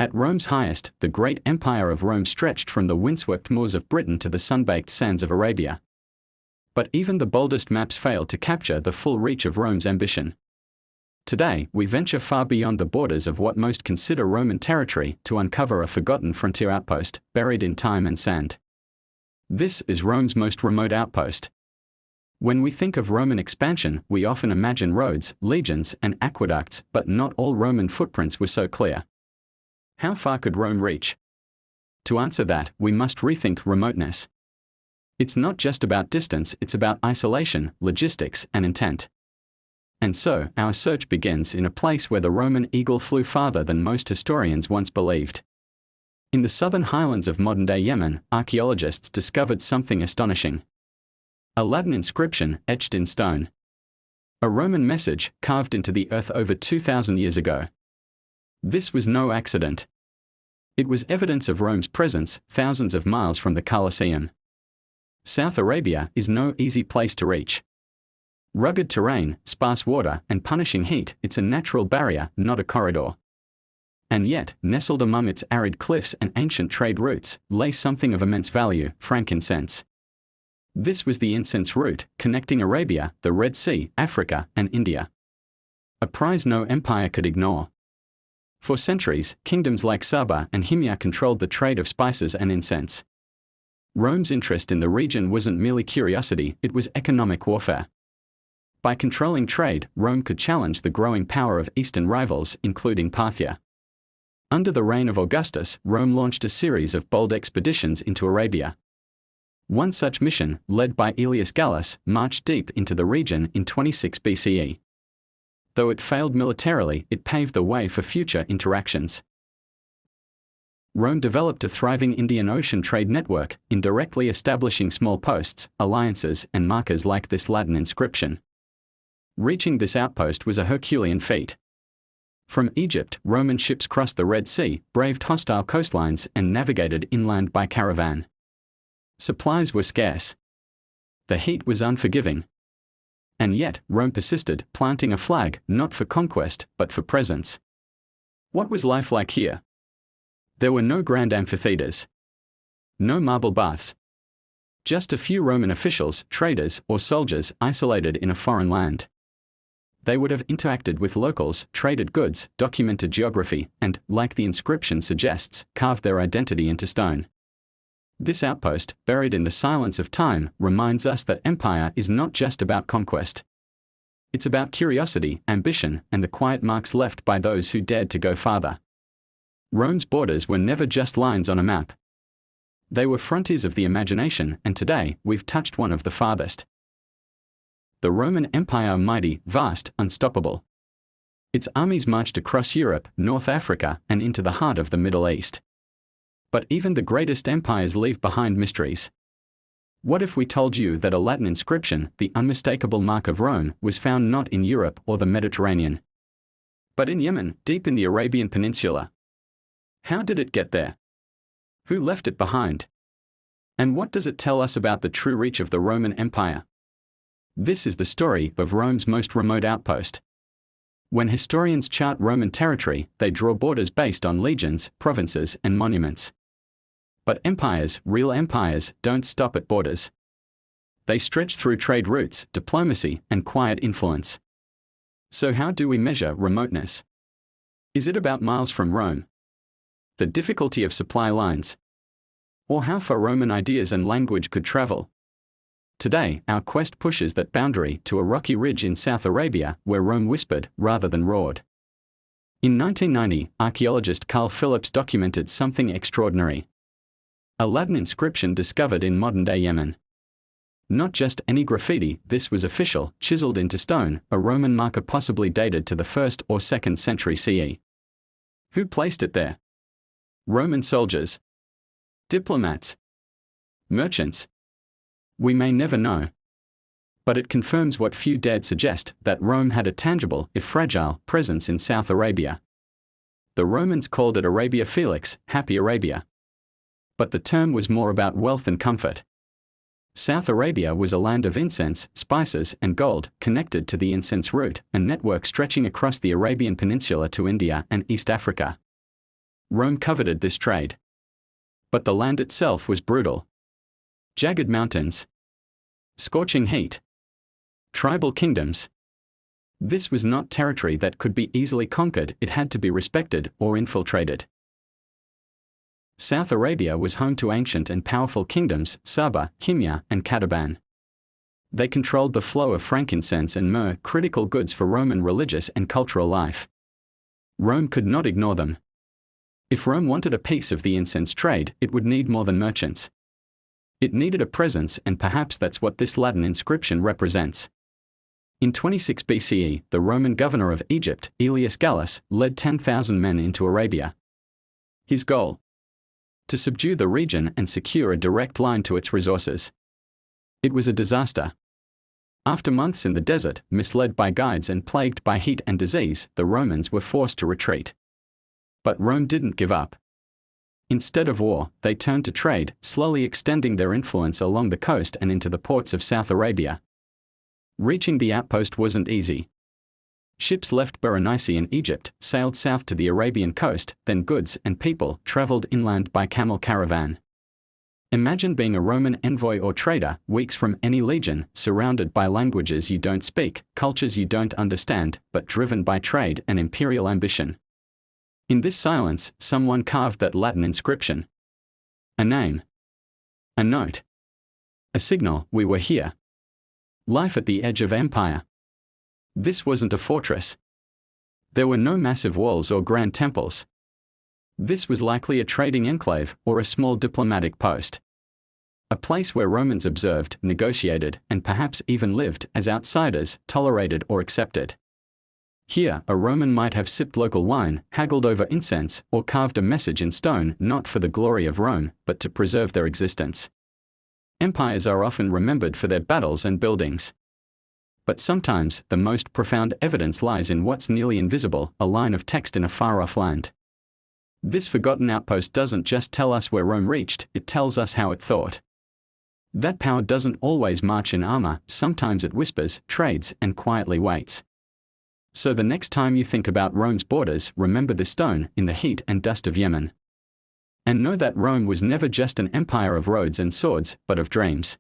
At Rome's highest, the great empire of Rome stretched from the windswept moors of Britain to the sun-baked sands of Arabia. But even the boldest maps failed to capture the full reach of Rome's ambition. Today, we venture far beyond the borders of what most consider Roman territory to uncover a forgotten frontier outpost, buried in time and sand. This is Rome's most remote outpost. When we think of Roman expansion, we often imagine roads, legions, and aqueducts, but not all Roman footprints were so clear. How far could Rome reach? To answer that, we must rethink remoteness. It's not just about distance, it's about isolation, logistics, and intent. And so, our search begins in a place where the Roman eagle flew farther than most historians once believed. In the southern highlands of modern-day Yemen, archaeologists discovered something astonishing. A Latin inscription etched in stone. A Roman message carved into the earth over 2,000 years ago. This was no accident. It was evidence of Rome's presence thousands of miles from the Colosseum. South Arabia is no easy place to reach. Rugged terrain, sparse water, and punishing heat, it's a natural barrier, not a corridor. And yet, nestled among its arid cliffs and ancient trade routes, lay something of immense value: frankincense. This was the incense route, connecting Arabia, the Red Sea, Africa, and India. A prize no empire could ignore. For centuries, kingdoms like Saba and Himyar controlled the trade of spices and incense. Rome's interest in the region wasn't merely curiosity, it was economic warfare. By controlling trade, Rome could challenge the growing power of eastern rivals, including Parthia. Under the reign of Augustus, Rome launched a series of bold expeditions into Arabia. One such mission, led by Aelius Gallus, marched deep into the region in 26 BCE. Though it failed militarily, it paved the way for future interactions. Rome developed a thriving Indian Ocean trade network, indirectly establishing small posts, alliances, and markers like this Latin inscription. Reaching this outpost was a Herculean feat. From Egypt, Roman ships crossed the Red Sea, braved hostile coastlines, and navigated inland by caravan. Supplies were scarce. The heat was unforgiving. And yet, Rome persisted, planting a flag, not for conquest, but for presence. What was life like here? There were no grand amphitheaters. No marble baths. Just a few Roman officials, traders, or soldiers isolated in a foreign land. They would have interacted with locals, traded goods, documented geography, and, like the inscription suggests, carved their identity into stone. This outpost, buried in the silence of time, reminds us that empire is not just about conquest. It's about curiosity, ambition, and the quiet marks left by those who dared to go farther. Rome's borders were never just lines on a map. They were frontiers of the imagination, and today, we've touched one of the farthest. The Roman Empire, mighty, vast, unstoppable. Its armies marched across Europe, North Africa, and into the heart of the Middle East. But even the greatest empires leave behind mysteries. What if we told you that a Latin inscription, the unmistakable mark of Rome, was found not in Europe or the Mediterranean, but in Yemen, deep in the Arabian Peninsula? How did it get there? Who left it behind? And what does it tell us about the true reach of the Roman Empire? This is the story of Rome's most remote outpost. When historians chart Roman territory, they draw borders based on legions, provinces, and monuments. But empires, real empires, don't stop at borders. They stretch through trade routes, diplomacy, and quiet influence. So how do we measure remoteness? Is it about miles from Rome? The difficulty of supply lines? Or how far Roman ideas and language could travel? Today, our quest pushes that boundary to a rocky ridge in South Arabia, where Rome whispered, rather than roared. In 1990, archaeologist Carl Phillips documented something extraordinary. A Latin inscription discovered in modern-day Yemen. Not just any graffiti, this was official, chiseled into stone, a Roman marker possibly dated to the 1st or 2nd century CE. Who placed it there? Roman soldiers? Diplomats? Merchants? We may never know. But it confirms what few dared suggest, that Rome had a tangible, if fragile, presence in South Arabia. The Romans called it Arabia Felix, Happy Arabia. But the term was more about wealth and comfort. South Arabia was a land of incense, spices, and gold, connected to the incense route, a network stretching across the Arabian Peninsula to India and East Africa. Rome coveted this trade. But the land itself was brutal. Jagged mountains, scorching heat, tribal kingdoms. This was not territory that could be easily conquered, it had to be respected or infiltrated. South Arabia was home to ancient and powerful kingdoms, Saba, Himyar, and Cataban. They controlled the flow of frankincense and myrrh, critical goods for Roman religious and cultural life. Rome could not ignore them. If Rome wanted a piece of the incense trade, it would need more than merchants. It needed a presence, and perhaps that's what this Latin inscription represents. In 26 BCE, the Roman governor of Egypt, Aelius Gallus, led 10,000 men into Arabia. His goal? To subdue the region and secure a direct line to its resources. It was a disaster. After months in the desert, misled by guides and plagued by heat and disease, the Romans were forced to retreat. But Rome didn't give up. Instead of war, they turned to trade, slowly extending their influence along the coast and into the ports of South Arabia. Reaching the outpost wasn't easy. Ships left Berenice in Egypt, sailed south to the Arabian coast, then goods and people traveled inland by camel caravan. Imagine being a Roman envoy or trader, weeks from any legion, surrounded by languages you don't speak, cultures you don't understand, but driven by trade and imperial ambition. In this silence, someone carved that Latin inscription. A name. A note. A signal, we were here. Life at the edge of empire. This wasn't a fortress. There were no massive walls or grand temples. This was likely a trading enclave or a small diplomatic post. A place where Romans observed, negotiated, and perhaps even lived as outsiders, tolerated or accepted. Here, a Roman might have sipped local wine, haggled over incense, or carved a message in stone, not for the glory of Rome, but to preserve their existence. Empires are often remembered for their battles and buildings. But sometimes, the most profound evidence lies in what's nearly invisible, a line of text in a far-off land. This forgotten outpost doesn't just tell us where Rome reached, it tells us how it thought. That power doesn't always march in armor, sometimes it whispers, trades, and quietly waits. So the next time you think about Rome's borders, remember this stone in the heat and dust of Yemen. And know that Rome was never just an empire of roads and swords, but of dreams.